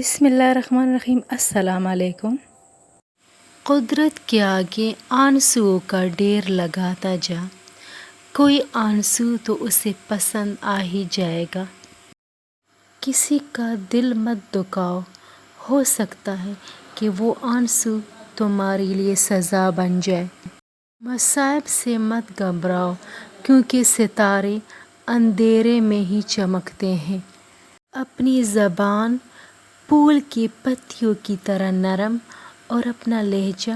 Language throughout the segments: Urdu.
بسم اللہ الرحمن الرحیم۔ السلام علیکم۔ قدرت کے آگے آنسوؤں کا ڈھیر لگاتا جا، کوئی آنسو تو اسے پسند آ ہی جائے گا۔ کسی کا دل مت دکھاؤ، ہو سکتا ہے کہ وہ آنسو تمہارے لیے سزا بن جائے۔ مصائب سے مت گھبراؤ، کیونکہ ستارے اندھیرے میں ہی چمکتے ہیں۔ اپنی زبان پھول کی پتیوں کی طرح نرم اور اپنا لہجہ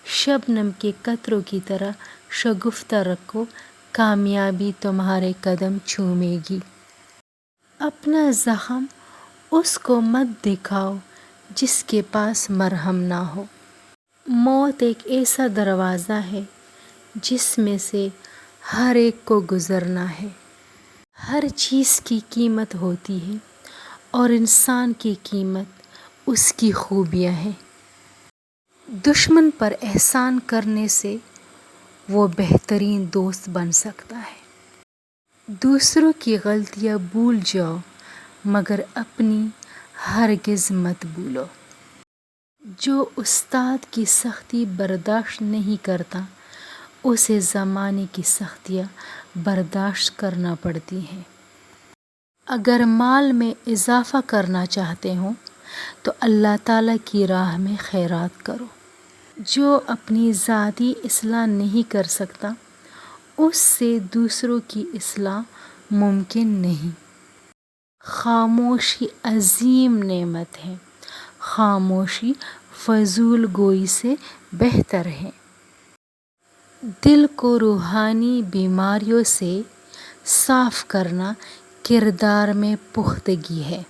شبنم کے قطروں کی طرح شگفتہ رکھو، کامیابی تمہارے قدم چومے گی۔ اپنا زخم اس کو مت دکھاؤ جس کے پاس مرہم نہ ہو۔ موت ایک ایسا دروازہ ہے جس میں سے ہر ایک کو گزرنا ہے۔ ہر چیز کی قیمت ہوتی ہے اور انسان کی قیمت اس کی خوبیاں ہیں۔ دشمن پر احسان کرنے سے وہ بہترین دوست بن سکتا ہے۔ دوسروں کی غلطیاں بھول جاؤ مگر اپنی ہرگز مت بھولو۔ جو استاد کی سختی برداشت نہیں کرتا، اسے زمانے کی سختیاں برداشت کرنا پڑتی ہیں۔ اگر مال میں اضافہ کرنا چاہتے ہو تو اللہ تعالیٰ کی راہ میں خیرات کرو۔ جو اپنی ذاتی اصلاح نہیں کر سکتا، اس سے دوسروں کی اصلاح ممکن نہیں۔ خاموشی عظیم نعمت ہے، خاموشی فضول گوئی سے بہتر ہے۔ دل کو روحانی بیماریوں سے صاف کرنا کردار میں پختگی ہے۔